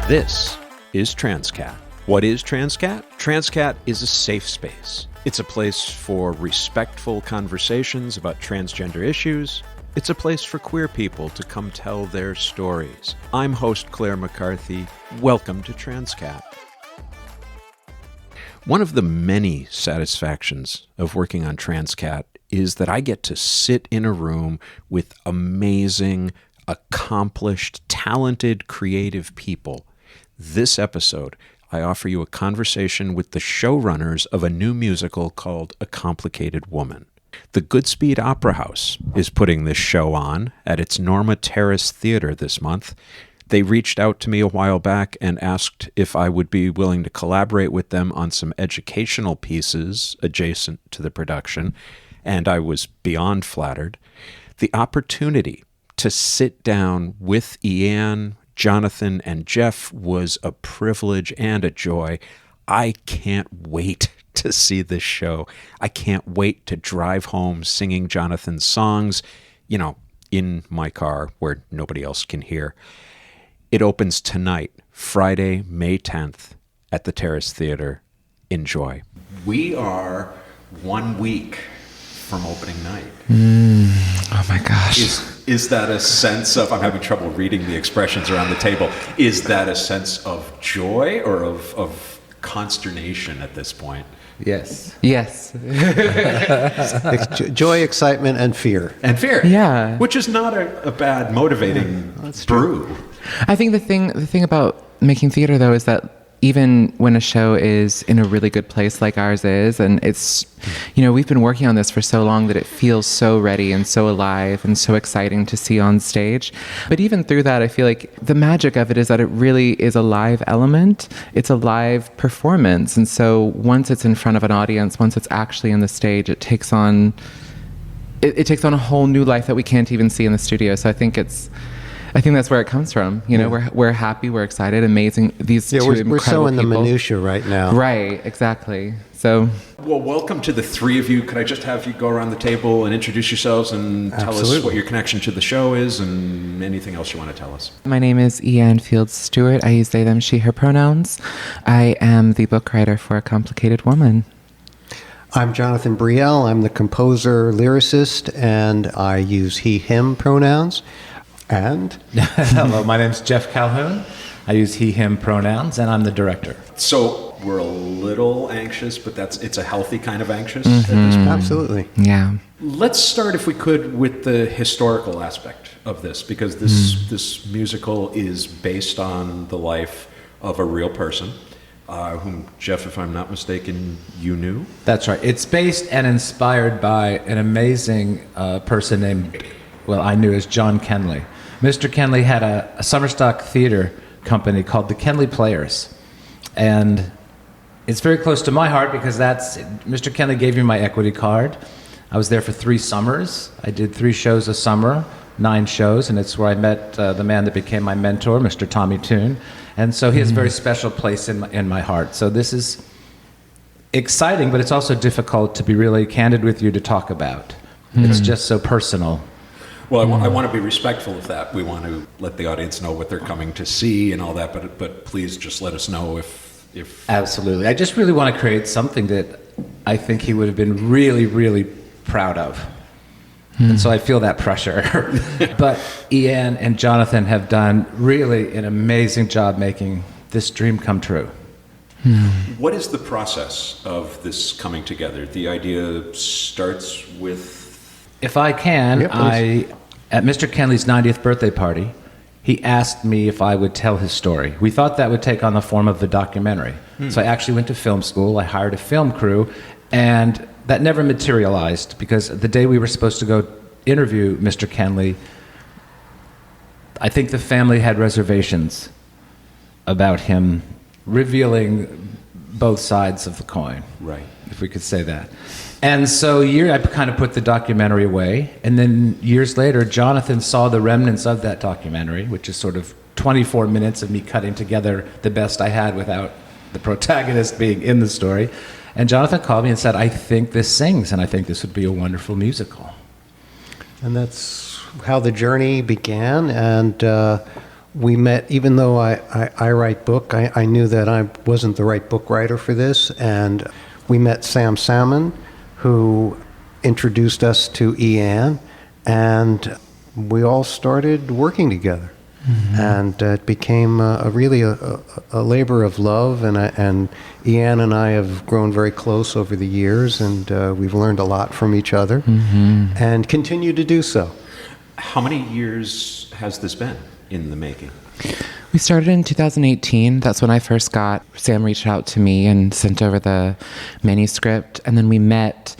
This is Transqat. What is Transqat? Transqat is a safe space. It's a place for respectful conversations about transgender issues. It's a place for queer people to come tell their stories. I'm host Clare McCarthy. Welcome to Transqat. One of the many satisfactions of working on Transqat is that I get to sit in a room with amazing, accomplished, talented, creative people. This episode, I offer you a conversation with the showrunners of a new musical called A Complicated Woman. The Goodspeed Opera House is putting this show on at its Norma Terrace Theater this month. They reached out to me a while back and asked if I would be willing to collaborate with them on some educational pieces adjacent to the production, and I was beyond flattered. The opportunity to sit down with Ianne, Jonathan, and Jeff was a privilege and a joy. I can't wait to see this show. I can't wait to drive home singing Jonathan's songs, in my car where nobody else can hear. It opens tonight, Friday, May 10th, at the Terrace Theater. Enjoy. We are 1 week from opening night. Oh my gosh. Is that a sense of, I'm having trouble reading the expressions around the table, is that a sense of joy or of consternation at this point? Yes. Joy, excitement, and fear. Yeah. Which is not a bad motivating brew. I think the thing about making theater, though, is that even when a show is in a really good place like ours is, and it's, we've been working on this for so long that it feels so ready and so alive and so exciting to see on stage. But even through that, I feel like the magic of it is that it really is a live element. It's a live performance. And so once it's in front of an audience, once it's actually on the stage, it takes on a whole new life that we can't even see in the studio. So I think that's where it comes from. We're happy, we're excited, amazing. These two incredible we're so in the people. minutia right now. Right, exactly. So, well, welcome to the three of you. Could I just have you go around the table and introduce yourselves and tell Absolutely. us what your connection to the show is and anything else you want to tell us? my name is Ianne Fields Stewart. I use they, them, she, her pronouns. I am the book writer for A Complicated Woman. I'm Jonathan Brielle. I'm the composer, lyricist, and I use he, him pronouns. And hello, my name's Jeff Calhoun. I use he, him pronouns, and I'm the director. So we're a little anxious, but it's a healthy kind of anxious. At this point. Absolutely. Yeah. Let's start, if we could, with the historical aspect of this, because this musical is based on the life of a real person, whom, Jeff, if I'm not mistaken, you knew? That's right. It's based and inspired by an amazing person named, I knew as John Kenley. Mr. Kenley had a summer stock theater company called the Kenley Players. And it's very close to my heart because Mr. Kenley gave me my equity card. I was there for 3 summers. I did 3 shows a summer, 9 shows, and it's where I met the man that became my mentor, Mr. Tommy Toon. And so he has a very special place in my heart. So this is exciting, but it's also difficult to be really candid with you to talk about. It's just so personal. Well, I want to be respectful of that. We want to let the audience know what they're coming to see and all that, but please just let us know if... Absolutely. I just really want to create something that I think he would have been really, really proud of. And so I feel that pressure. But Ianne and Jonathan have done really an amazing job making this dream come true. What is the process of this coming together? The idea starts with... If I can, at Mr. Kenley's 90th birthday party, he asked me if I would tell his story. We thought that would take on the form of a documentary. So I actually went to film school, I hired a film crew, and that never materialized because the day we were supposed to go interview Mr. Kenley, I think the family had reservations about him revealing both sides of the coin. Right. If we could say that. And so I kind of put the documentary away, and then years later, Jonathan saw the remnants of that documentary, which is sort of 24 minutes of me cutting together the best I had without the protagonist being in the story. And Jonathan called me and said, I think this sings, and I think this would be a wonderful musical. that's how the journey began, and we met, even though I write book, I knew that I wasn't the right book writer for this. And we met Sam Salmon, who introduced us to Ianne, and we all started working together. And it became really a labor of love, and Ianne and I have grown very close over the years, and we've learned a lot from each other, and continue to do so. How many years has this been in the making? We started in 2018. That's when I first got, Sam reached out to me and sent over the manuscript, and then we met.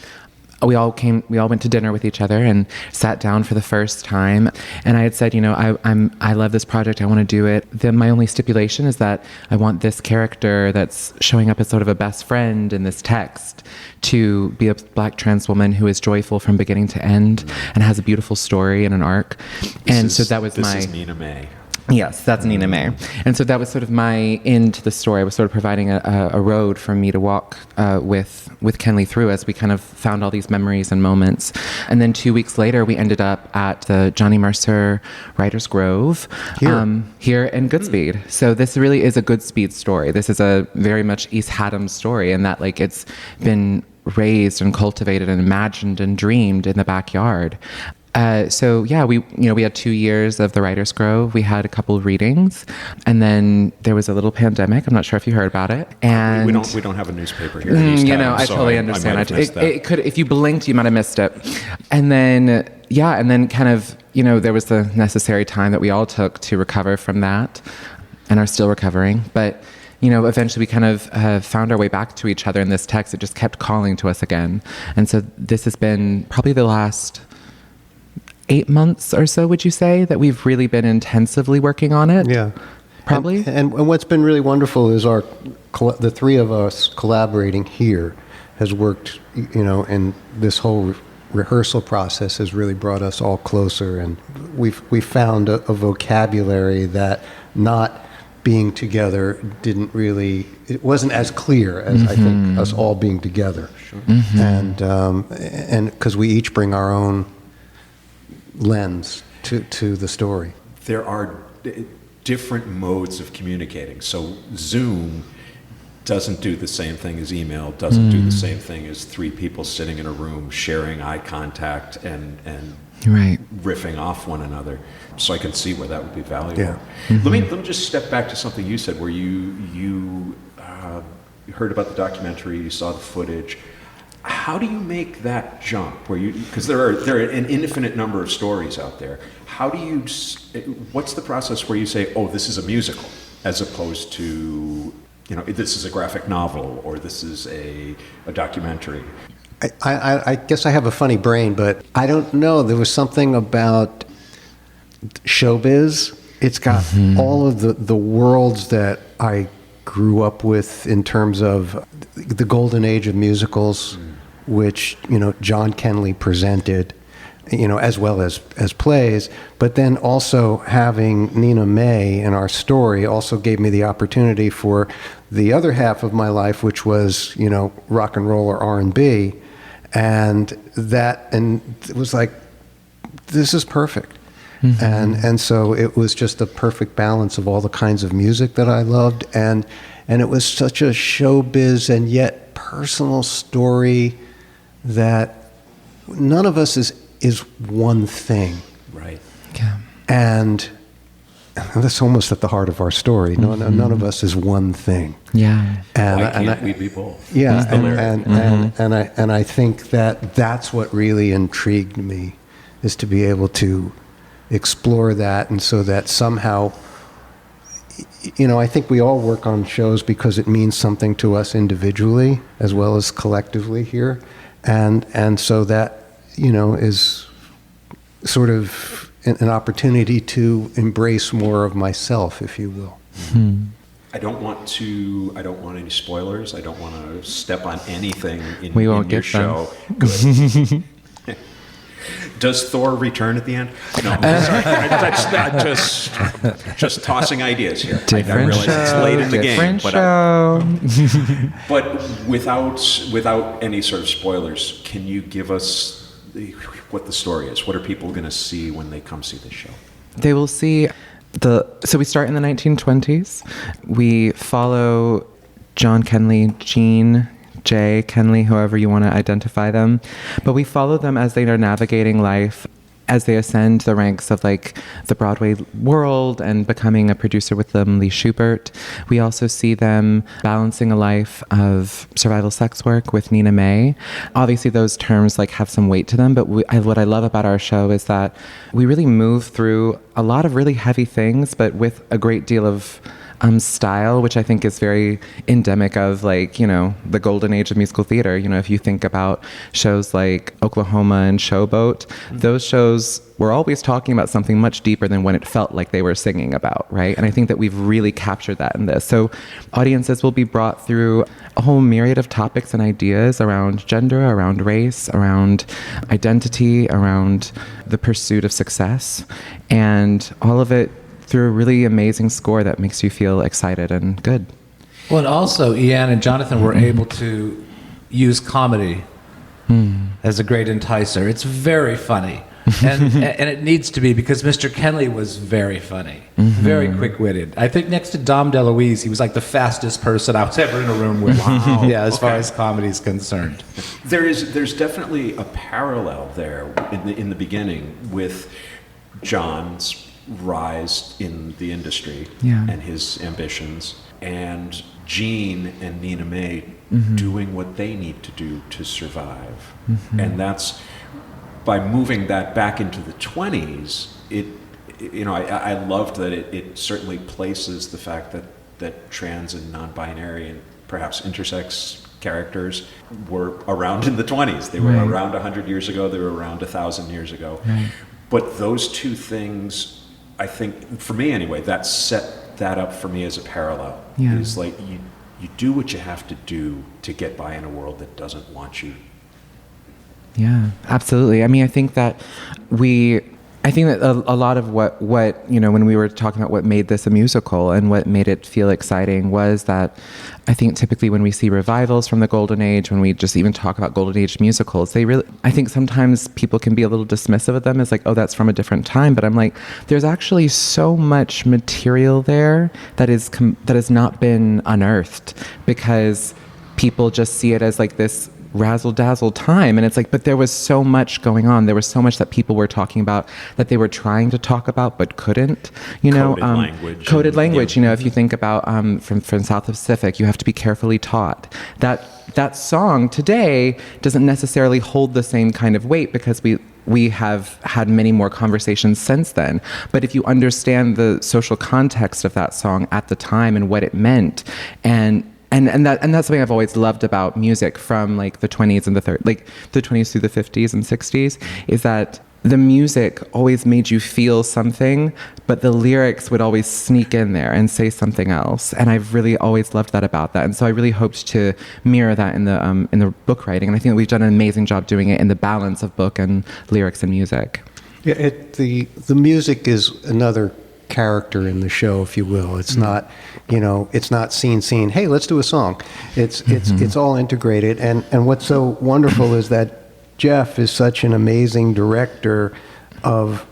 We all went to dinner with each other and sat down for the first time. And I had said, I love this project. I want to do it. Then my only stipulation is that I want this character that's showing up as sort of a best friend in this text to be a Black trans woman who is joyful from beginning to end and has a beautiful story and an arc. So that was this is Nina May. Yes, that's Nina May. And so that was sort of my end to the story. I was sort of providing a road for me to walk with Kenley through as we kind of found all these memories and moments. And then 2 weeks later, we ended up at the Johnny Mercer Writers Grove here in Goodspeed. So this really is a Goodspeed story. This is a very much East Haddam story, in that like it's been raised and cultivated and imagined and dreamed in the backyard. We had 2 years of the Writers Grove. We had a couple of readings, and then there was a little pandemic. I'm not sure if you heard about it. And we don't have a newspaper here. In East Haddam, I totally understand. It could, if you blinked, you might have missed it. And then kind of, there was the necessary time that we all took to recover from that, and are still recovering. But eventually we kind of found our way back to each other in this text. It just kept calling to us again, and so this has been probably the last 8 months or so, would you say, that we've really been intensively working on it? Yeah. Probably. And what's been really wonderful is the three of us collaborating here has worked, and this whole rehearsal process has really brought us all closer. And we've found a vocabulary that not being together it wasn't as clear as I think us all being together. Sure. And because we each bring our own lens to the story. There are different modes of communicating. So Zoom doesn't do the same thing as email, doesn't do the same thing as three people sitting in a room sharing eye contact and right. riffing off one another. So I can see where that would be valuable. Yeah. Let me just step back to something you said, where you heard about the documentary, you saw the footage. How do you make that jump? Because there are an infinite number of stories out there. What's the process where you say, oh, this is a musical, as opposed to, this is a graphic novel, or this is a documentary? I guess I have a funny brain, but I don't know. There was something about showbiz. It's got all of the worlds that I grew up with in terms of the golden age of musicals, which John Kenley presented, as well as plays. But then also having Nina May in our story also gave me the opportunity for the other half of my life, which was rock and roll or R&B, and it was like, this is perfect. And so it was just a perfect balance of all the kinds of music that I loved, and it was such a showbiz and yet personal story that none of us is one thing. Right. Yeah. And that's almost at the heart of our story. None of us is one thing. Yeah. Why can't we be both? Yeah. And I think that's what really intrigued me, is to be able to explore that, and so that somehow, I think we all work on shows because it means something to us individually as well as collectively here, and so that is sort of an opportunity to embrace more of myself, if you will. I don't want any spoilers. I don't want to step on anything in We won't your get them. show. Good. Does Thor return at the end? No, sorry. That's not just tossing ideas here. I realize it's late in the game, but without any sort of spoilers, can you give us what the story is? What are people going to see when they come see the show? They will see So we start in the 1920s. We follow John Kenley, Jean, Jay Kenley, however you want to identify them. But we follow them as they are navigating life, as they ascend the ranks of like the Broadway world and becoming a producer with Lee Schubert. We also see them balancing a life of survival sex work with Nina May. Obviously those terms like have some weight to them, but what I love about our show is that we really move through a lot of really heavy things, but with a great deal of style, which I think is very endemic of like, you know, the golden age of musical theater. You know, if you think about shows like Oklahoma and Showboat, those shows were always talking about something much deeper than when it felt like they were singing about, right? And I think that we've really captured that in this. So audiences will be brought through a whole myriad of topics and ideas around gender, around race, around identity, around the pursuit of success, and all of it through a really amazing score that makes you feel excited and good. Well, and also Ianne and Jonathan were able to use comedy as a great enticer. It's very funny. And it needs to be, because Mr. Kenley was very funny, very quick-witted. I think next to Dom DeLuise, he was like the fastest person I was ever in a room with. Wow. Yeah, as far as comedy is concerned. There's definitely a parallel there in the beginning with John's rise in the industry and his ambitions, and Jean and Nina May doing what they need to do to survive. And that's by moving that back into the 20s. I loved that it certainly places the fact that trans and non-binary and perhaps intersex characters were around in the 20s. They were around 100 years ago, they were around 1,000 years ago. But those two things, I think, for me anyway, that set that up for me as a parallel. Is like you do what you have to do to get by in a world that doesn't want you. Yeah, absolutely. I mean, I think that a lot of what you know, when we were talking about what made this a musical and what made it feel exciting, was that I think typically when we see revivals from the Golden Age, when we just even talk about Golden Age musicals, I think sometimes people can be a little dismissive of them as like, oh, that's from a different time. But I'm like, there's actually so much material there that has not been unearthed, because people just see it as like this razzle-dazzle time, and it's like, but there was so much going on. There was so much that people were talking about that they were trying to talk about but couldn't. Coded language. You know, if you think about from South Pacific, you have to be carefully taught. That song today doesn't necessarily hold the same kind of weight, because we have had many more conversations since then. But if you understand the social context of that song at the time and what it meant, and that's something I've always loved about music from like the 20s and the 20s through the 50s and 60s, is that the music always made you feel something, but the lyrics would always sneak in there and say something else. And I've really always loved that about that. And so I really hoped to mirror that in the book writing. And I think that we've done an amazing job doing it in the balance of book and lyrics and music. Yeah, the music is another character in the show, if you will. It's not, it's not scene. Hey, let's do a song. It's all integrated. And what's so wonderful is that Jeff is such an amazing director of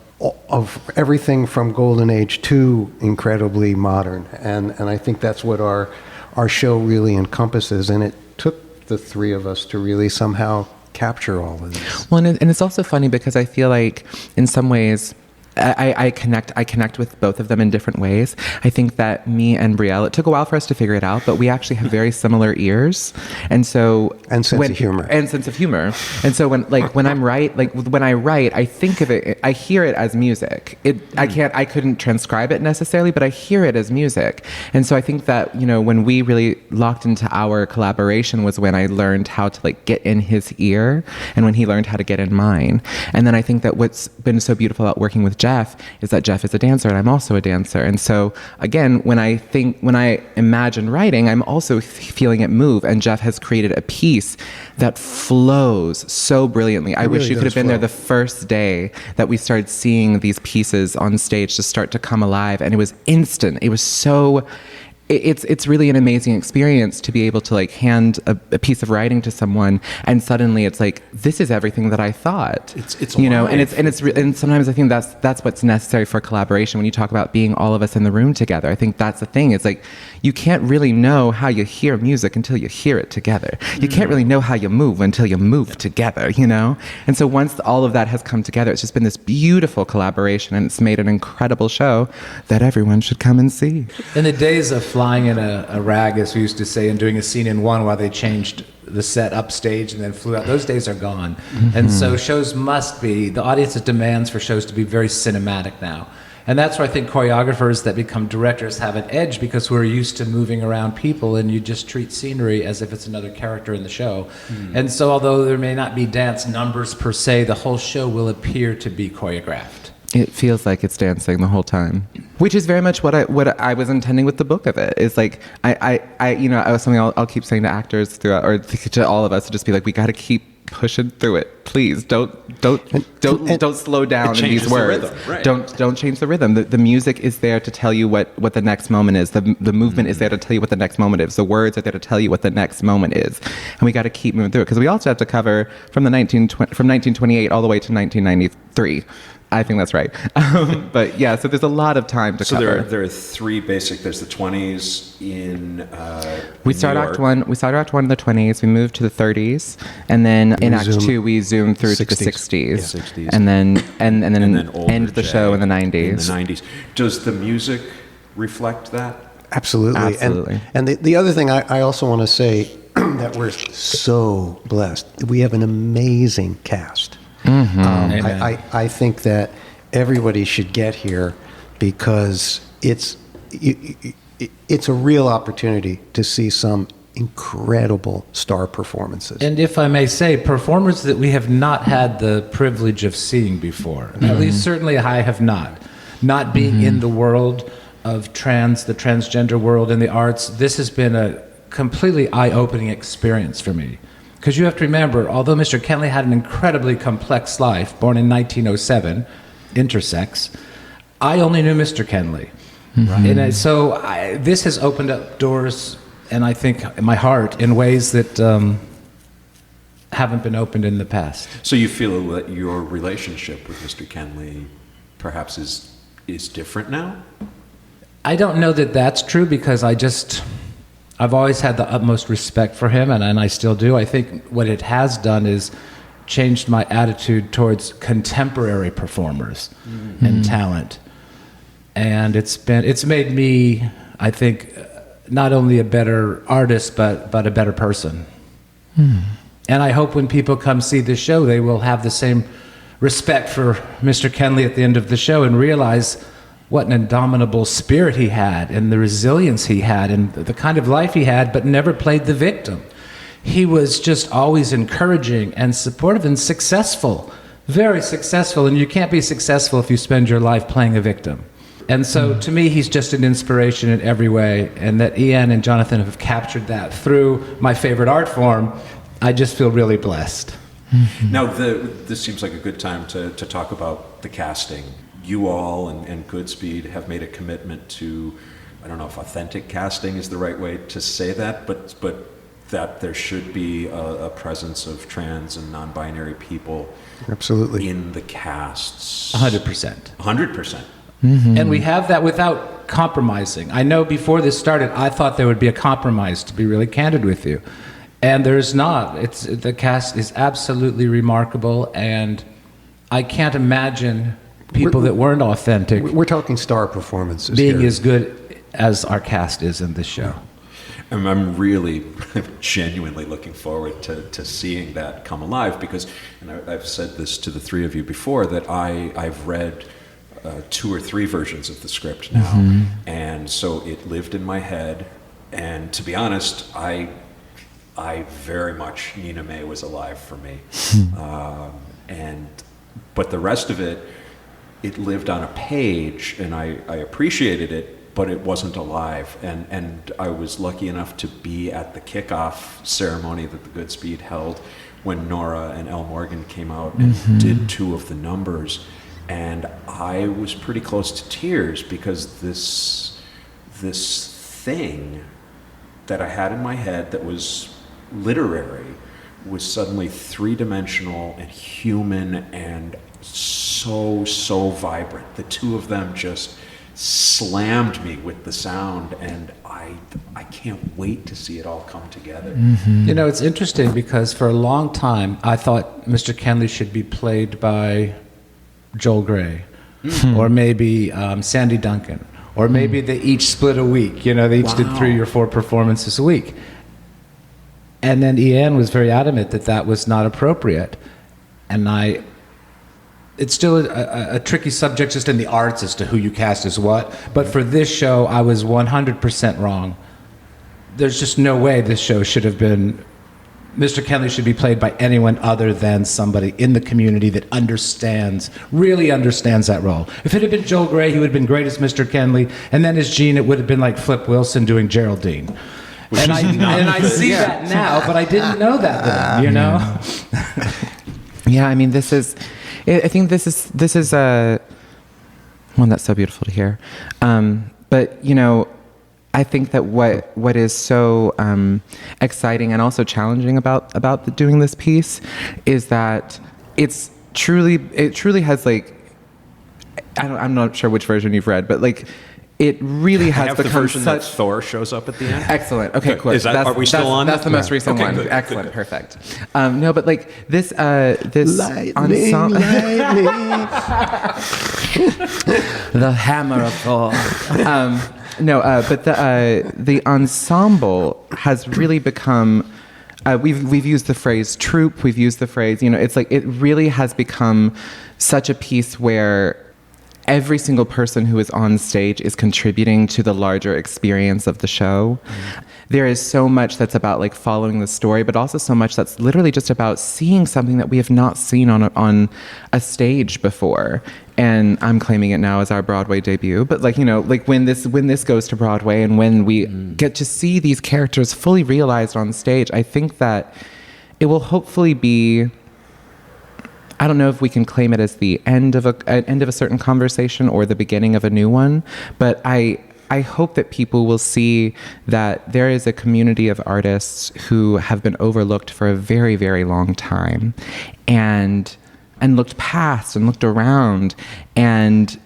everything from Golden Age to incredibly modern. And I think that's what our show really encompasses. And it took the three of us to really somehow capture all of this. Well, and it's also funny because I feel like in some ways I connect with both of them in different ways. I think that me and Brielle, it took a while for us to figure it out, but we actually have very similar ears, and so sense of humor. And so when I write, I think of it, I hear it as music. I couldn't transcribe it necessarily, but I hear it as music. And so I think that when we really locked into our collaboration was when I learned how to get in his ear, and when he learned how to get in mine. And then I think that what's been so beautiful about working with Jeff is that Jeff is a dancer and I'm also a dancer. And so again, when I imagine writing, I'm also feeling it move, and Jeff has created a piece that flows so brilliantly. I wish you could have been there the first day that we started seeing these pieces on stage just start to come alive, and it was instant. It was so it's really an amazing experience to be able to like hand a piece of writing to someone, and suddenly it's like, this is everything that I thought. It's you know, alive. and sometimes I think that's what's necessary for collaboration. When you talk about being all of us in the room together, I think that's the thing. It's like, you can't really know how you hear music until you hear it together. You can't really know how you move until you move together, you know? And so once all of that has come together, it's just been this beautiful collaboration, and it's made an incredible show that everyone should come and see. In the days of flying in a rag, as we used to say, and doing a scene in one while they changed the set upstage and then flew out, those days are gone. And so shows must be, the audience's demands for shows to be very cinematic now. And that's where I think choreographers that become directors have an edge, because we're used to moving around people, and you just treat scenery as if it's another character in the show. And so although there may not be dance numbers per se, the whole show will appear to be choreographed. It feels like it's dancing the whole time, which is very much what I was intending with the book of it. Is like I you know, something I'll keep saying to actors throughout, or to all of us, to just be like, we got to keep pushing through it. Please don't slow down in these words. The rhythm, right. Don't change the rhythm. The music is there to tell you what the next moment is. The movement is there to tell you what the next moment is. The words are there to tell you what the next moment is. And we got to keep moving through it, because we also have to cover from 1928 all the way to 1993. I think that's right. But yeah, so there's a lot of time to cover. So there are three basic. There's the 20s in we start Act 1. We start Act 1 in the 20s. We move to the 30s, and then in Act 2 we zoom through to the 60s, yeah, 60s. and then end the Jay show in the 90s. In the 90s. Does the music reflect that? Absolutely. And the other thing I also want to say that we're so blessed. We have an amazing cast. I think that everybody should get here, because it's a real opportunity to see some incredible star performances. And if I may say, performers that we have not had the privilege of seeing before. At least certainly I have not. Not being in the world of the transgender world in the arts, this has been a completely eye-opening experience for me. Because you have to remember, although Mr. Kenley had an incredibly complex life, born in 1907, intersex, I only knew Mr. Kenley. Right. And so this has opened up doors, and I think in my heart, in ways that haven't been opened in the past. So you feel that your relationship with Mr. Kenley perhaps is different now? I don't know that that's true, because I've always had the utmost respect for him, and I still do. I think what it has done is changed my attitude towards contemporary performers and talent. And it's made me, I think, not only a better artist, but a better person. And I hope when people come see the show, they will have the same respect for Mr. Kenley at the end of the show, and realize what an indomitable spirit he had, and the resilience he had, and the kind of life he had, but never played the victim. He was just always encouraging and supportive and successful, very successful. And you can't be successful if you spend your life playing a victim. And so to me, he's just an inspiration in every way. And that Ianne and Jonathan have captured that through my favorite art form, I just feel really blessed. Now, this seems like a good time to talk about the casting. You all and Goodspeed have made a commitment to, I don't know if authentic casting is the right way to say that, but that there should be a presence of trans and non-binary people Absolutely. in the casts. 100%. 100%. And we have that without compromising. I know before this started, I thought there would be a compromise, to be really candid with you. And there's not. The cast is absolutely remarkable, and I can't imagine people that weren't authentic. We're talking star performances being here. as good as our cast is in this show. I'm really genuinely looking forward to seeing that come alive, because, and I've said this to the three of you before, that I've read 2 or 3 versions of the script now, and so it lived in my head. And to be honest, I very much, Nina May was alive for me, but the rest of it lived on a page, and I appreciated it, but it wasn't alive. And I was lucky enough to be at the kickoff ceremony that the Goodspeed held when Nora and Elle Morgan came out and did 2 of the numbers. And I was pretty close to tears, because this thing that I had in my head that was literary was suddenly three-dimensional and human and so vibrant. The two of them just slammed me with the sound, and I can't wait to see it all come together. You know, it's interesting because for a long time I thought Mr. Kenley should be played by Joel Grey, or maybe Sandy Duncan, or maybe they each split a week. You know, they each did 3 or 4 performances a week. And then Ianne was very adamant that that was not appropriate. And it's still a tricky subject just in the arts as to who you cast as what. But for this show, I was 100% wrong. There's just no way this show should have been... Mr. Kenley should be played by anyone other than somebody in the community that really understands that role. If it had been Joel Grey, he would have been great as Mr. Kenley. And then as Gene, it would have been like Flip Wilson doing Geraldine. And I see that now, but I didn't know that then, you know? Yeah, I mean, I think this is one that's so beautiful to hear. But, you know, I think that what is so exciting and also challenging about doing this piece is that it truly has, like, I'm not sure which version you've read, but, like, it really has have the become version that Thor shows up at the end. Excellent. Okay, cool. Are we still on? That's the most recent one. Good, Excellent. good. Perfect. No, but like this Lightning, ensemble, the hammer of Thor. But the ensemble has really become. We've used the phrase troupe. We've used the phrase. You know, it's like it really has become such a piece where every single person who is on stage is contributing to the larger experience of the show. There is so much that's about like following the story, but also so much that's literally just about seeing something that we have not seen on a stage before. And I'm claiming it now as our Broadway debut, but like, you know, like when this goes to Broadway and when we get to see these characters fully realized on stage, I think that it will hopefully be, I don't know if we can claim it as the end of a certain conversation or the beginning of a new one, but I hope that people will see that there is a community of artists who have been overlooked for a very, very long time, and looked past and looked around, and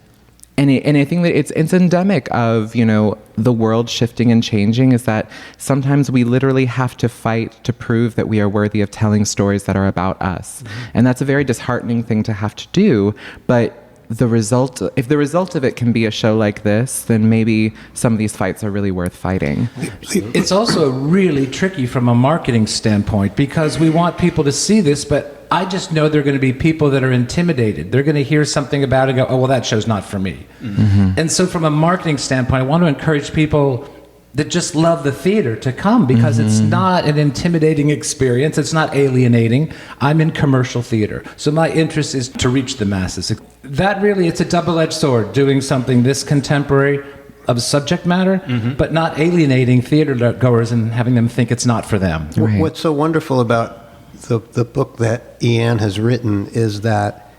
I think that it's endemic of, you know, the world shifting and changing, is that sometimes we literally have to fight to prove that we are worthy of telling stories that are about us. And that's a very disheartening thing to have to do, but if the result of it can be a show like this, then maybe some of these fights are really worth fighting. It's also really tricky from a marketing standpoint because we want people to see this, but I just know there are going to be people that are intimidated. They're going to hear something about it and go, oh, well, that show's not for me. And so from a marketing standpoint, I want to encourage people that just love the theater to come because it's not an intimidating experience. It's not alienating. I'm in commercial theater. So my interest is to reach the masses. That really, it's a double-edged sword, doing something this contemporary of subject matter, but not alienating theater goers and having them think it's not for them. Right. What's so wonderful about the book that Ianne has written is that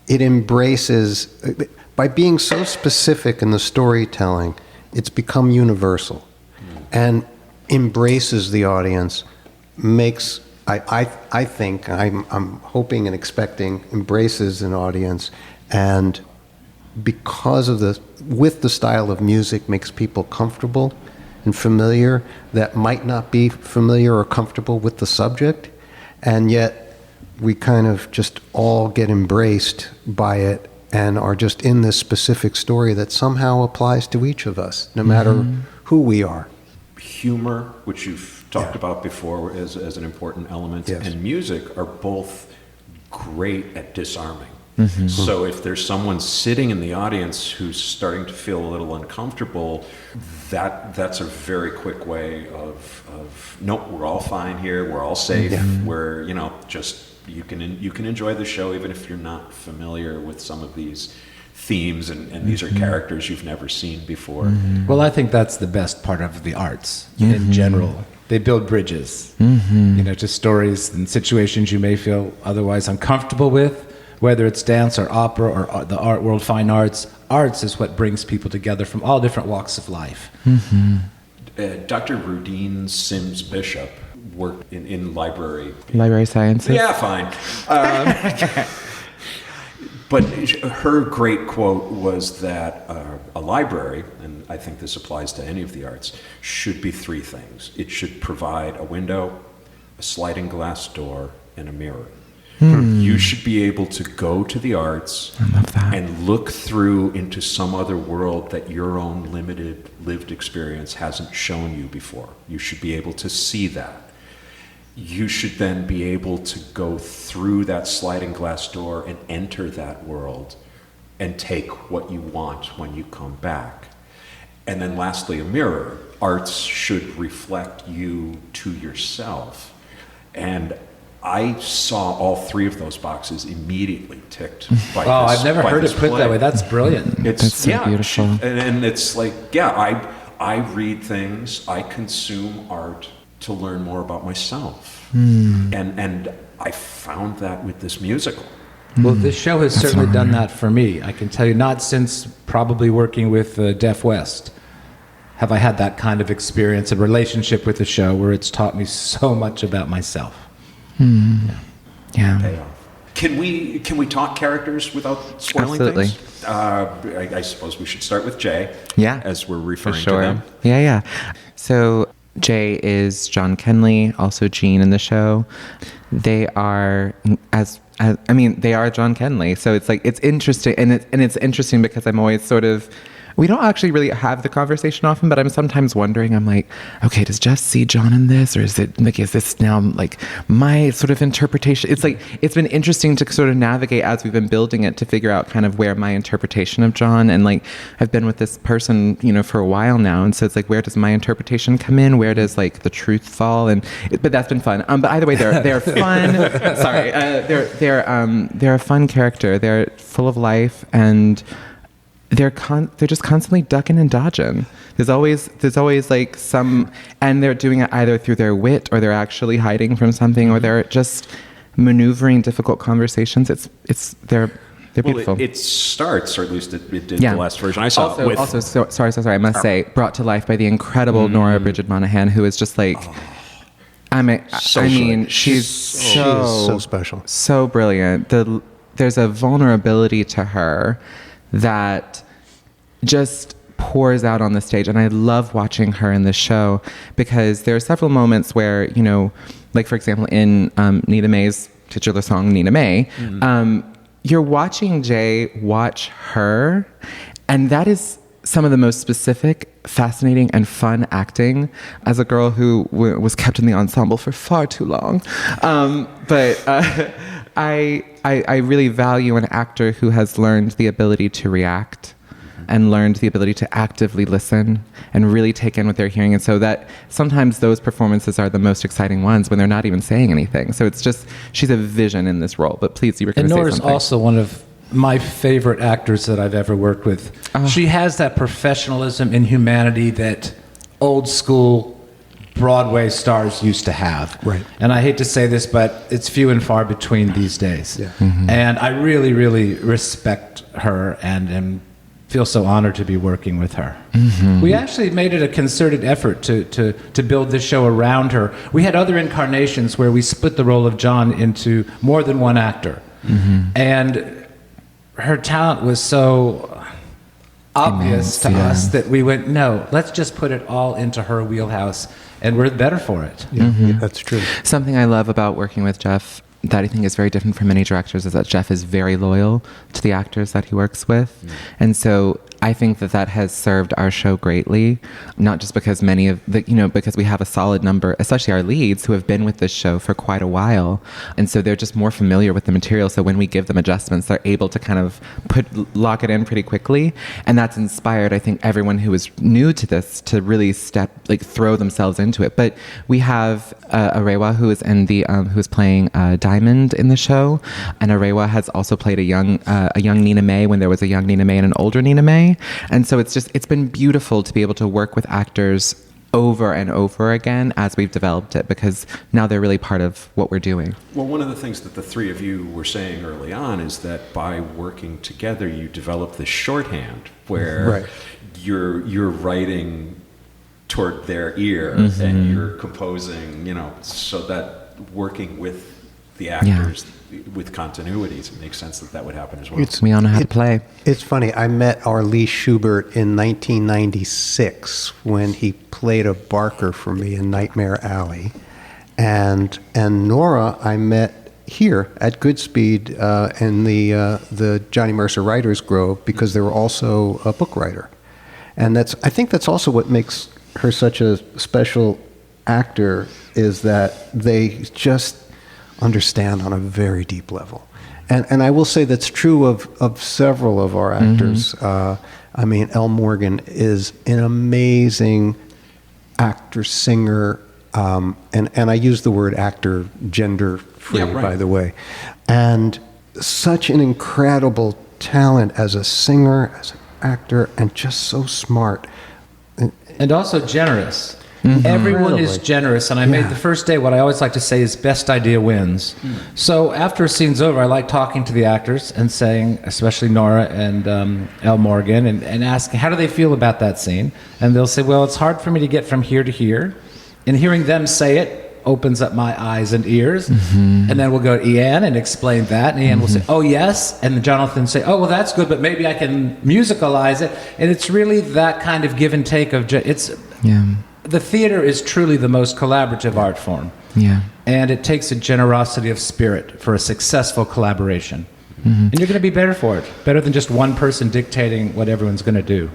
it embraces, by being so specific in the storytelling, it's become universal and embraces the audience, makes, I think, I'm hoping and expecting, embraces an audience, and because of with the style of music, makes people comfortable and familiar that might not be familiar or comfortable with the subject, and yet we kind of just all get embraced by it and are just in this specific story that somehow applies to each of us, no matter who we are. Humor, which you've talked about before as an important element, and music are both great at disarming. So if there's someone sitting in the audience who's starting to feel a little uncomfortable, that's a very quick way of nope, we're all fine here, we're all safe, we're, you know, just you can enjoy the show even if you're not familiar with some of these themes and these are characters you've never seen before. Well, I think that's the best part of the arts in general. They build bridges, you know, to stories and situations you may feel otherwise uncomfortable with, whether it's dance or opera or the art world, fine arts. Arts is what brings people together from all different walks of life. Dr. Rudine Sims Bishop worked in library. Library sciences? Yeah, fine. But her great quote was that a library, and I think this applies to any of the arts, should be three things. It should provide a window, a sliding glass door, and a mirror. You should be able to go to the arts and look through into some other world that your own limited lived experience hasn't shown you before. You should be able to see that. You should then be able to go through that sliding glass door and enter that world and take what you want when you come back. And then lastly, a mirror. Arts should reflect you to yourself. And I saw all three of those boxes immediately ticked by this. I've never heard it put that way. That's brilliant. That's so beautiful. And it's like, I read things, I consume art to learn more about myself. And I found that with this musical. Well, this show has certainly done that for me. I can tell you, not since probably working with Deaf West have I had that kind of experience, a relationship with the show where it's taught me so much about myself. Yeah. Payoff. Can we talk characters without spoiling Absolutely. things? I suppose we should start with Jay. Yeah. As we're referring For sure. to them. Yeah. So Jay is John Kenley, also Jean in the show. They are they are John Kenley. So it's like, it's interesting. And it's interesting because I'm always sort of, we don't actually really have the conversation often, but I'm sometimes wondering, I'm like, okay, does Jess see John in this? Or is this now like my sort of interpretation? It's like, it's been interesting to sort of navigate as we've been building it to figure out kind of where my interpretation of John, and like, I've been with this person, for a while now. And so it's like, where does my interpretation come in? Where does like the truth fall? But that's been fun. But either way, they're fun. Sorry. They're a fun character. They're full of life, and they're just constantly ducking and dodging. There's always like some, and they're doing it either through their wit, or they're actually hiding from something, or they're just maneuvering difficult conversations. They're beautiful. Well, it starts, or at least it did the last version I saw. Sorry, I must say, brought to life by the incredible Nora Bridget Monahan, who is just like, she's so special, so brilliant. There's a vulnerability to her that just pours out on the stage, and I love watching her in the show because there are several moments where, like for example in Nina May's titular song Nina May, you're watching Jay watch her, and that is some of the most specific, fascinating, and fun acting as a girl who was kept in the ensemble for far too long. I really value an actor who has learned the ability to react and learned the ability to actively listen and really take in what they're hearing. And so that sometimes those performances are the most exciting ones when they're not even saying anything. So it's just, she's a vision in this role. But please, you were going to say something. And Nora's also one of my favorite actors that I've ever worked with. She has that professionalism and humanity that old school Broadway stars used to have. Right. And I hate to say this, but it's few and far between these days. Yeah. And I really, really respect her and feel so honored to be working with her. We actually made it a concerted effort to build this show around her. We had other incarnations where we split the role of John into more than one actor. And her talent was so obvious to us that we went, no, let's just put it all into her wheelhouse, and we're better for it. Yeah, that's true. Something I love about working with Jeff that I think is very different from many directors is that Jeff is very loyal to the actors that he works with. And so I think that has served our show greatly, not just because many of the, because we have a solid number, especially our leads, who have been with this show for quite a while. And so they're just more familiar with the material. So when we give them adjustments, they're able to kind of lock it in pretty quickly. And that's inspired, I think, everyone who is new to this to really throw themselves into it. But we have Arewa, who is who is playing Diamond in the show. And Arewa has also played a young Nina May when there was a young Nina May and an older Nina May. And so it's been beautiful to be able to work with actors over and over again as we've developed it, because now they're really part of what we're doing. Well, one of the things that the three of you were saying early on is that by working together, you develop this shorthand where you're writing toward their ear, and you're composing, so that working with the actors with continuities, it makes sense that would happen as well. We all know how to play. It's funny. I met Arlie Schubert in 1996 when he played a Barker for me in Nightmare Alley, and Nora I met here at Goodspeed in the Johnny Mercer Writers Grove, because they were also a book writer, and I think that's also what makes her such a special actor, is that they just understand on a very deep level. And I will say that's true of several of our actors. I mean, Elle Morgan is an amazing actor, singer, and I use the word actor gender-free, by the way. And such an incredible talent as a singer, as an actor, and just so smart. And also generous. Everyone is generous, and I made the first day what I always like to say is best idea wins. So after a scene's over, I like talking to the actors and saying, especially Nora and Elle Morgan, and asking how do they feel about that scene. And they'll say, well, it's hard for me to get from here to here. And hearing them say it opens up my eyes and ears. And then we'll go to Ianne and explain that, and Ianne will say, oh yes, and Jonathan say, oh well, that's good, but maybe I can musicalize it. And it's really that kind of give and take of the theater is truly the most collaborative art form. And it takes a generosity of spirit for a successful collaboration. And you're going to be better for it, better than just one person dictating what everyone's going to do.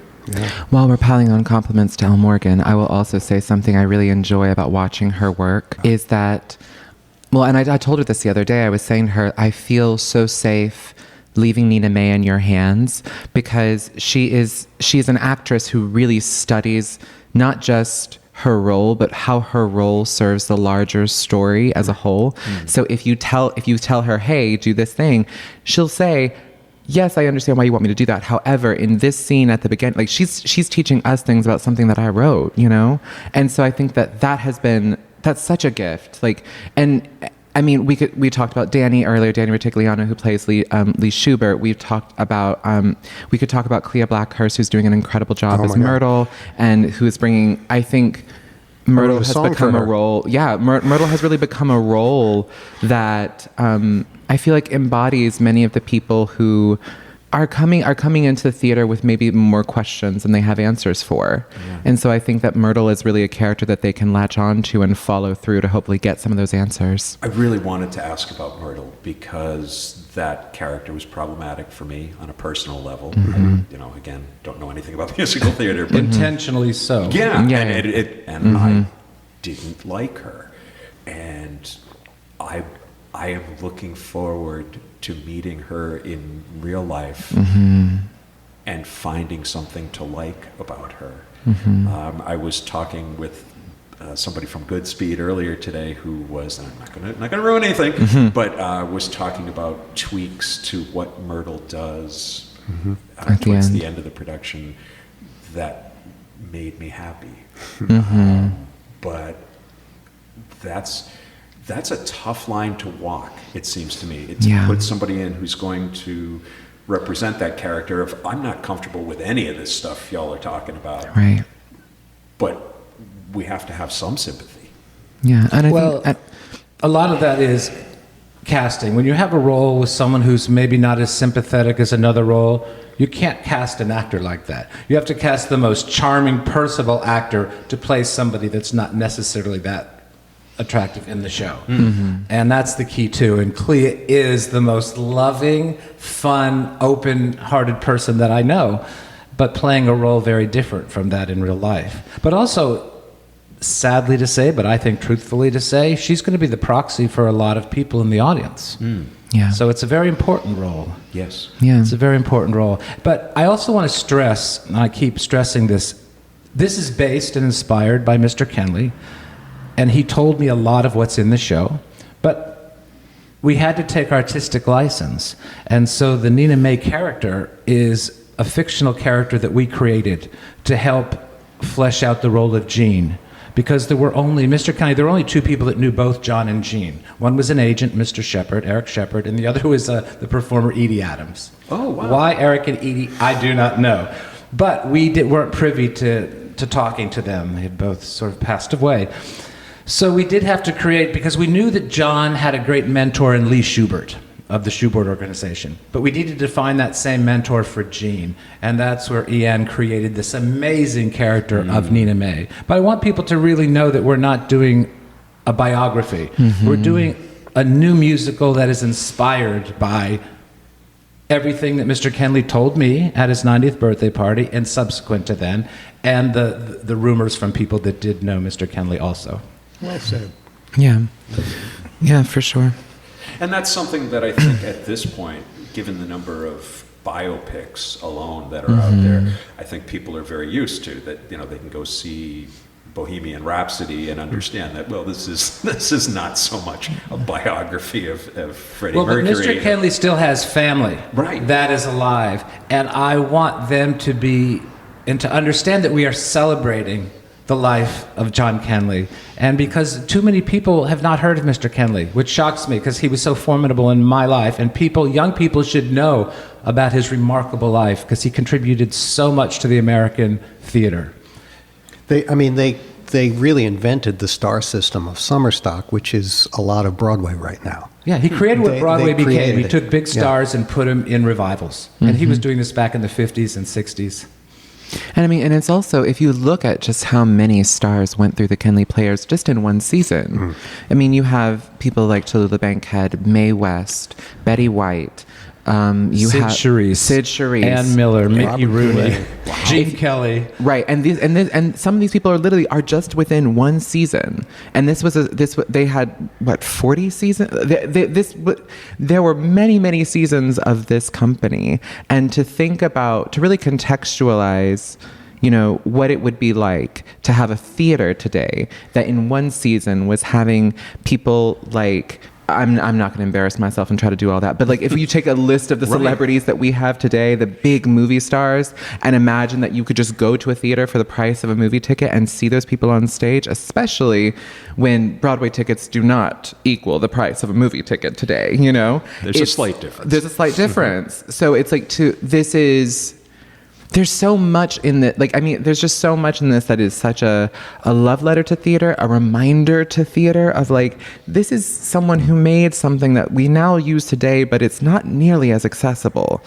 While we're piling on compliments to Elle Morgan, I will also say something I really enjoy about watching her work is that, well, and I told her this the other day, I was saying to her, I feel so safe leaving Nina May in your hands, because she is an actress who really studies not just her role, but how her role serves the larger story as a whole. So if you tell her, hey, do this thing, she'll say, yes, I understand why you want me to do that. However, in this scene at the beginning, like she's teaching us things about something that I wrote, And so I think that's such a gift. Like, and I mean, we talked about Danny earlier, Danny Retigliano, who plays Lee Schubert. We've talked about, we could talk about Clea Blackhurst, who's doing an incredible job as Myrtle, and who is bringing, I think, Myrtle has become a role. Yeah, Myrtle has really become a role that I feel like embodies many of the people who are coming into the theater with maybe more questions than they have answers for. And so I think that Myrtle is really a character that they can latch on to and follow through to hopefully get some of those answers. I really wanted to ask about Myrtle because that character was problematic for me on a personal level. I, again, don't know anything about musical theater, but intentionally so. And I didn't like her, and I am looking forward to meeting her in real life and finding something to like about her. I was talking with somebody from Goodspeed earlier today who was, and I'm not gonna ruin anything, but was talking about tweaks to what Myrtle does towards the end of the production that made me happy. But that's a tough line to walk, it seems to me. To put somebody in who's going to represent that character of, I'm not comfortable with any of this stuff y'all are talking about. Right. But we have to have some sympathy. Yeah. And I think a lot of that is casting. When you have a role with someone who's maybe not as sympathetic as another role, you can't cast an actor like that. You have to cast the most charming, personable actor to play somebody that's not necessarily that attractive in the show. And that's the key too. And Clea is the most loving, fun, open-hearted person that I know, but playing a role very different from that in real life. But also, sadly to say, but I think truthfully to say, she's going to be the proxy for a lot of people in the audience. So it's a very important role. Yes. It's a very important role. But I also want to stress, and I keep stressing this is based and inspired by Mr. Kenley. And he told me a lot of what's in the show, but we had to take artistic license. And so the Nina May character is a fictional character that we created to help flesh out the role of Jean. Because there were only two people that knew both John and Jean. One was an agent, Mr. Shepard, Eric Shepard, and the other was the performer, Edie Adams. Oh, wow. Why Eric and Edie, I do not know. But we weren't privy to to talking to them. They had both sort of passed away. So we did have to create, because we knew that John had a great mentor in Lee Schubert of the Schubert Organization. But we needed to find that same mentor for Jean. And that's where Ianne created this amazing character of Nina May. But I want people to really know that we're not doing a biography. We're doing a new musical that is inspired by everything that Mr. Kenley told me at his 90th birthday party and subsequent to then, and the rumors from people that did know Mr. Kenley also. Well said. Yeah. Yeah, for sure. And that's something that I think at this point, given the number of biopics alone that are out there, I think people are very used to that. You know, they can go see Bohemian Rhapsody and understand that, well, this is not so much a biography of Freddie Mercury. But Mr. Kenley still has family. Right. That is alive. And I want them to be, and to understand that we are celebrating the life of John Kenley. And because too many people have not heard of Mr. Kenley, which shocks me because he was so formidable in my life. And young people should know about his remarkable life because he contributed so much to the American theater. They really invented the star system of summer stock, which is a lot of Broadway right now. Yeah, he created what Broadway they became. He it. took big stars and put them in revivals. And he was doing this back in the 50s and 60s. And I mean, and it's also, if you look at just how many stars went through the Kenley Players just in one season. I mean, you have people like Tallulah Bankhead, Mae West, Betty White, Sid Charisse, Ann Miller, Mickey Robert Rooney, Goulet. Gene Kelly. Right, and some of these people are just within one season, and they had what 40 seasons. There were many seasons of this company, and to really contextualize, you know, what it would be like to have a theater today that in one season was having people like. I'm not going to embarrass myself and try to do all that. But like, if you take a list of the celebrities that we have today, the big movie stars, and imagine that you could just go to a theater for the price of a movie ticket and see those people on stage, especially when Broadway tickets do not equal the price of a movie ticket today, you know? There's a slight difference. So it's like there's so much in that, like, I mean, there's just so much in this that is such a love letter to theater, a reminder to theater of like, this is someone who made something that we now use today, but it's not nearly as accessible.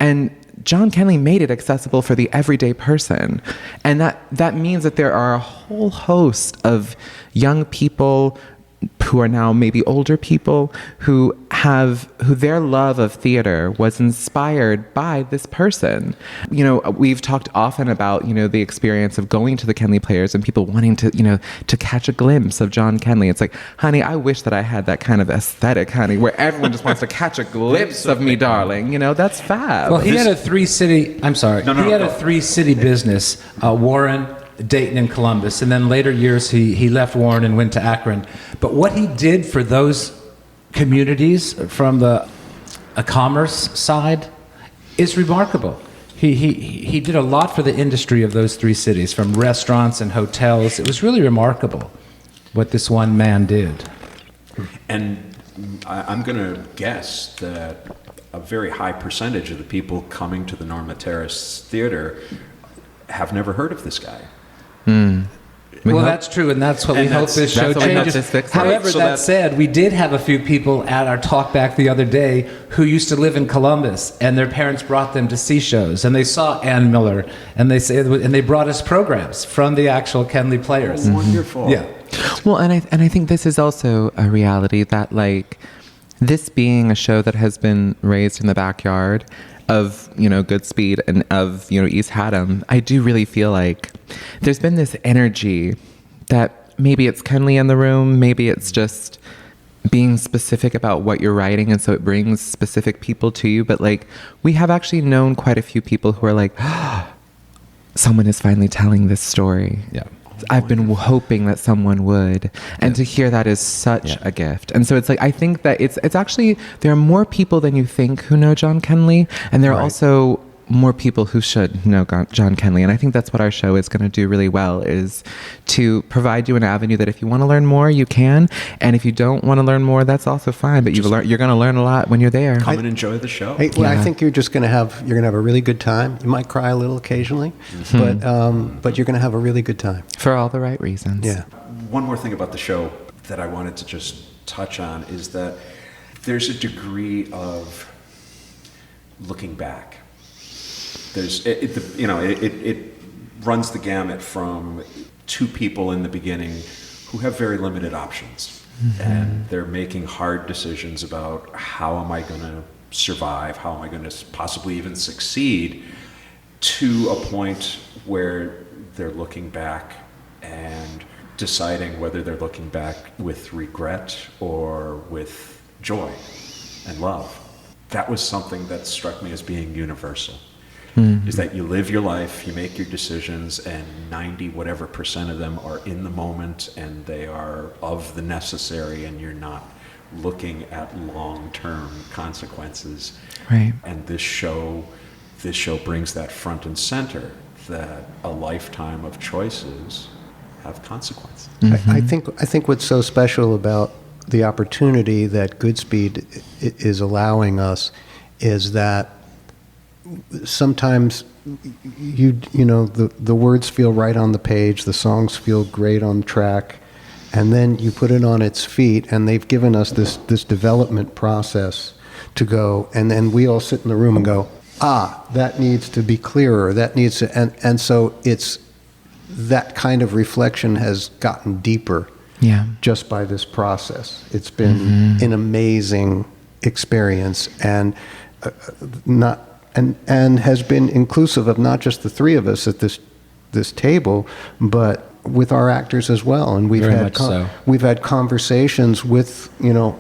And John Kenley made it accessible for the everyday person. And that means that there are a whole host of young people who are now maybe older people who their love of theater was inspired by this person. You know, we've talked often about, you know, the experience of going to the Kenley Players and people wanting to, you know, to catch a glimpse of John Kenley. It's like, honey, I wish that I had that kind of aesthetic, honey, where everyone just wants to catch a glimpse of me, darling. You know, that's fab. Well, he had a three-city business, Warren, Dayton, and Columbus, and then later years he left Warren and went to Akron. But what he did for those communities from a commerce side is remarkable. He did a lot for the industry of those three cities, from restaurants and hotels. It was really remarkable what this one man did. And I'm going to guess that a very high percentage of the people coming to the Norma Terrace Theater have never heard of this guy. Well, that's true, and that's what we hope this show changes. However, that said, we did have a few people at our talk back the other day who used to live in Columbus, and their parents brought them to see shows, and they saw Ann Miller, and they brought us programs from the actual Kenley Players. Oh, wonderful. Yeah. Well, and I think this is also a reality that, like, this being a show that has been raised in the backyard of, you know, Goodspeed and of, you know, East Haddam, I do really feel like there's been this energy that maybe it's Kenley in the room, maybe it's just being specific about what you're writing, and so it brings specific people to you. But like, we have actually known quite a few people who are like, someone is finally telling this story. Yeah. I've been hoping that someone would, and to hear that is such a gift. And so it's like, I think that it's actually, there are more people than you think who know John Kenley, and there are also more people who should know John Kenley. And I think that's what our show is going to do really well, is to provide you an avenue that if you want to learn more, you can. And if you don't want to learn more, that's also fine. But you're going to learn a lot when you're there. Come and enjoy the show. I think you're just going to have a really good time. You might cry a little occasionally, but you're going to have a really good time. For all the right reasons. Yeah. One more thing about the show that I wanted to just touch on is that there's a degree of looking back. It runs the gamut from two people in the beginning who have very limited options, and they're making hard decisions about how am I going to survive, how am I going to possibly even succeed, to a point where they're looking back and deciding whether they're looking back with regret or with joy and love. That was something that struck me as being universal. Is that you live your life, you make your decisions, and 90 whatever % of them are in the moment, and they are of the necessary, and you're not looking at long-term consequences. Right. And this show brings that front and center, that a lifetime of choices have consequences. I think what's so special about the opportunity that Goodspeed is allowing us is that sometimes the words feel right on the page, the songs feel great on track, and then you put it on its feet, and they've given us this development process to go, and then we all sit in the room and go, that needs to be clearer, that needs to, and so it's that kind of reflection has gotten deeper just by this process. It's been an amazing experience, and and has been inclusive of not just the three of us at this table, but with our actors as well. And we've had conversations with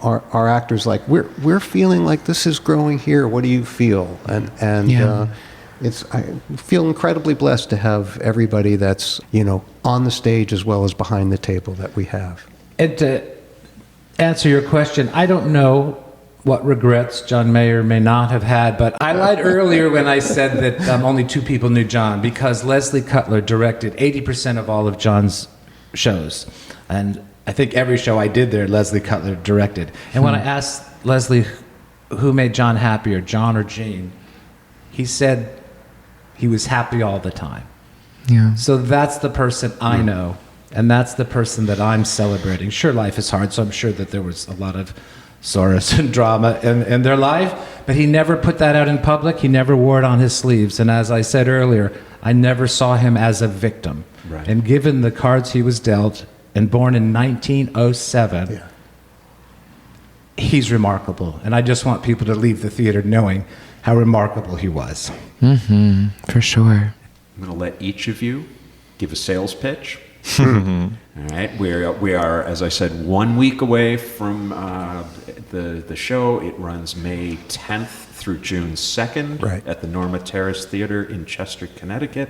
our actors, like we're feeling like this is growing here. What do you feel? And I feel incredibly blessed to have everybody that's on the stage as well as behind the table that we have. And to answer your question, I don't know what regrets John may or may not have had, but I lied earlier when I said that only two people knew John, because Leslie Cutler directed 80% of all of John's shows. And I think every show I did there, Leslie Cutler directed. And when I asked Leslie who made John happier, John or Gene, he said he was happy all the time. Yeah. So that's the person I know, and that's the person that I'm celebrating. Sure, life is hard, so I'm sure that there was a lot of sorrows and drama in their life, but he never put that out in public. He never wore it on his sleeves. And as I said earlier, I never saw him as a victim. Right. And given the cards he was dealt, and born in 1907, he's remarkable. And I just want people to leave the theater knowing how remarkable he was. For sure. I'm going to let each of you give a sales pitch. All right, we are, as I said, 1 week away from the show. It runs May 10th through June 2nd at the Norma Terrace Theater in Chester, Connecticut.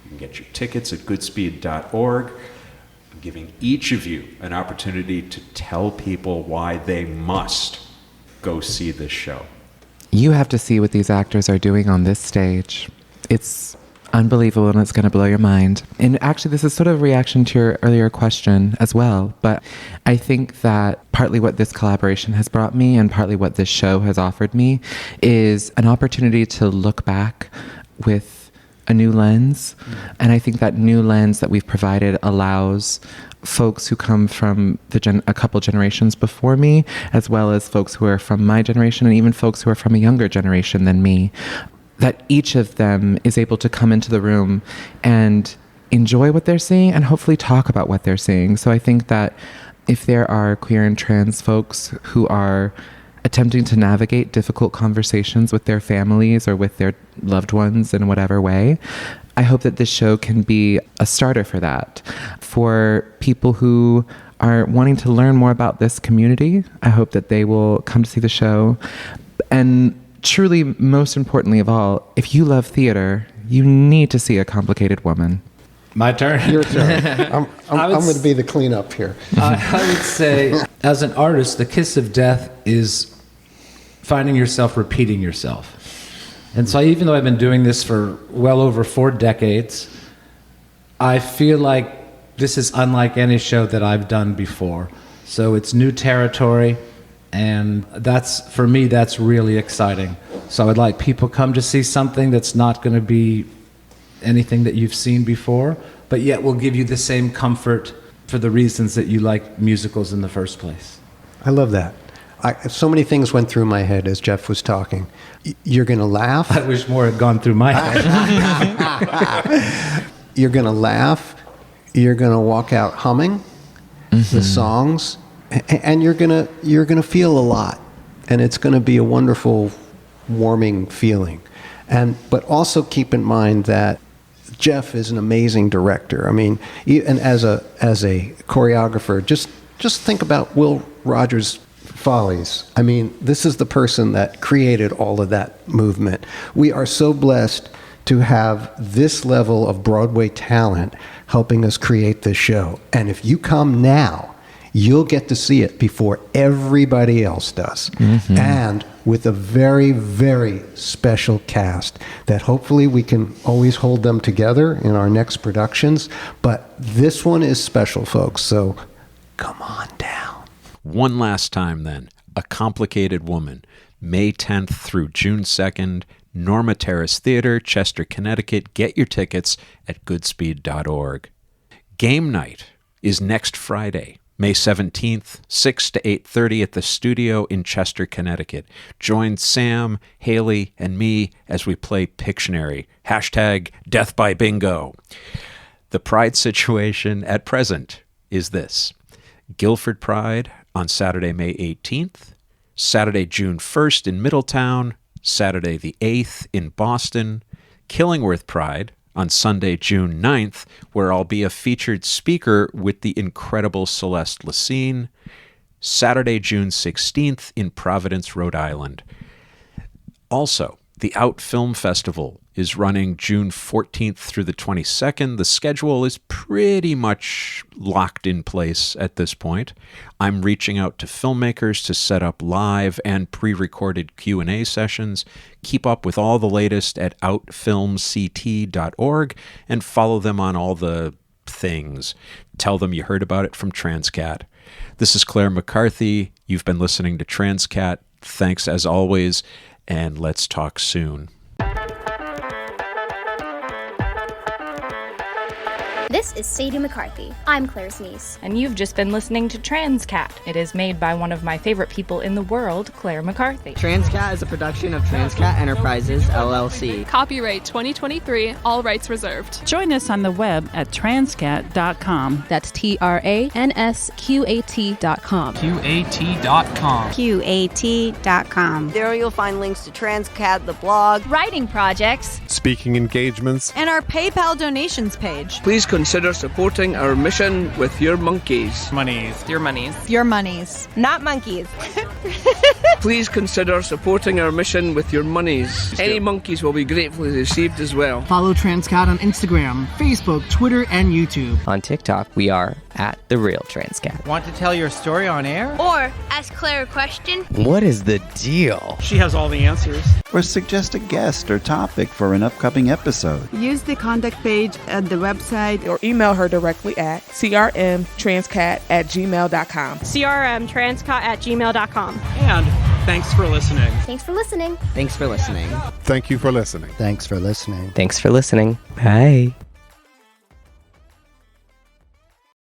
You can get your tickets at goodspeed.org. I'm giving each of you an opportunity to tell people why they must go see this show. You have to see what these actors are doing on this stage. It's unbelievable, and it's going to blow your mind. And actually, this is sort of a reaction to your earlier question as well. But I think that partly what this collaboration has brought me, and partly what this show has offered me, is an opportunity to look back with a new lens. And I think that new lens that we've provided allows folks who come from a couple generations before me, as well as folks who are from my generation, and even folks who are from a younger generation than me, that each of them is able to come into the room and enjoy what they're seeing and hopefully talk about what they're seeing. So I think that if there are queer and trans folks who are attempting to navigate difficult conversations with their families or with their loved ones in whatever way, I hope that this show can be a starter for that. For people who are wanting to learn more about this community, I hope that they will come to see the show. And truly, most importantly of all, if you love theater, you need to see A Complicated Woman. My turn? Your turn. I'm going to be the cleanup here. I would say, as an artist, the kiss of death is finding yourself repeating yourself. And so even though I've been doing this for well over 4 decades, I feel like this is unlike any show that I've done before. So it's new territory, and for me, that's really exciting. So I'd like people come to see something that's not going to be anything that you've seen before, but yet will give you the same comfort for the reasons that you like musicals in the first place. I love that. So many things went through my head as Jeff was talking. You're going to laugh. I wish more had gone through my head. You're going to laugh. You're going to walk out humming the songs, and you're going to feel a lot, and it's going to be a wonderful, warming feeling. But also keep in mind that Jeff is an amazing director. I mean, and as a choreographer, just think about Will Rogers' Follies. I mean, this is the person that created all of that movement. We are so blessed to have this level of Broadway talent helping us create this show. And if you come now, you'll get to see it before everybody else does. And with a very, very special cast that hopefully we can always hold them together in our next productions. But this one is special, folks, so come on down. One last time then, A Complicated Woman, May 10th through June 2nd, Norma Terrace Theater, Chester, Connecticut. Get your tickets at goodspeed.org. Game night is next Friday, May 17th, 6 to 8:30 at the Studio in Chester, Connecticut. Join Sam, Haley, and me as we play Pictionary. #Death by Bingo. The Pride situation at present is this. Guilford Pride on Saturday, May 18th, Saturday, June 1st in Middletown, Saturday the 8th in Boston, Killingworth Pride on Sunday, June 9th, where I'll be a featured speaker with the incredible Celeste Lacine, Saturday, June 16th in Providence, Rhode Island. Also, the Out Film Festival is running June 14th through the 22nd. The schedule is pretty much locked in place at this point. I'm reaching out to filmmakers to set up live and pre-recorded Q&A sessions. Keep up with all the latest at outfilmct.org and follow them on all the things. Tell them you heard about it from Transqat. This is Clare McCarthy. You've been listening to Transqat. Thanks as always, and let's talk soon. This is Sadie McCarthy. I'm Claire's niece. And you've just been listening to Transqat. It is made by one of my favorite people in the world, Clare McCarthy. Transqat is a production of Transqat Enterprises, LLC. Copyright 2023, all rights reserved. Join us on the web at transqat.com. That's TRANSQAT.com. QAT.com. QAT.com. There you'll find links to Transqat, the blog, writing projects, speaking engagements, and our PayPal donations page. Please consider supporting our mission with your monkeys. Monies. Your monies. Your monies. Not monkeys. Please consider supporting our mission with your monies. Any monkeys will be gratefully received as well. Follow Transqat on Instagram, Facebook, Twitter, and YouTube. On TikTok, we are at The Real Transqat. Want to tell your story on air? or ask Claire a question. What is the deal? She has all the answers. Or suggest a guest or topic for an upcoming episode. Use the contact page at the website or email her directly at crmtranscat@gmail.com. crmtranscat@gmail.com. And thanks for listening. Thanks for listening. Thanks for listening. Thank you for listening. Thanks for listening. Thanks for listening. Bye.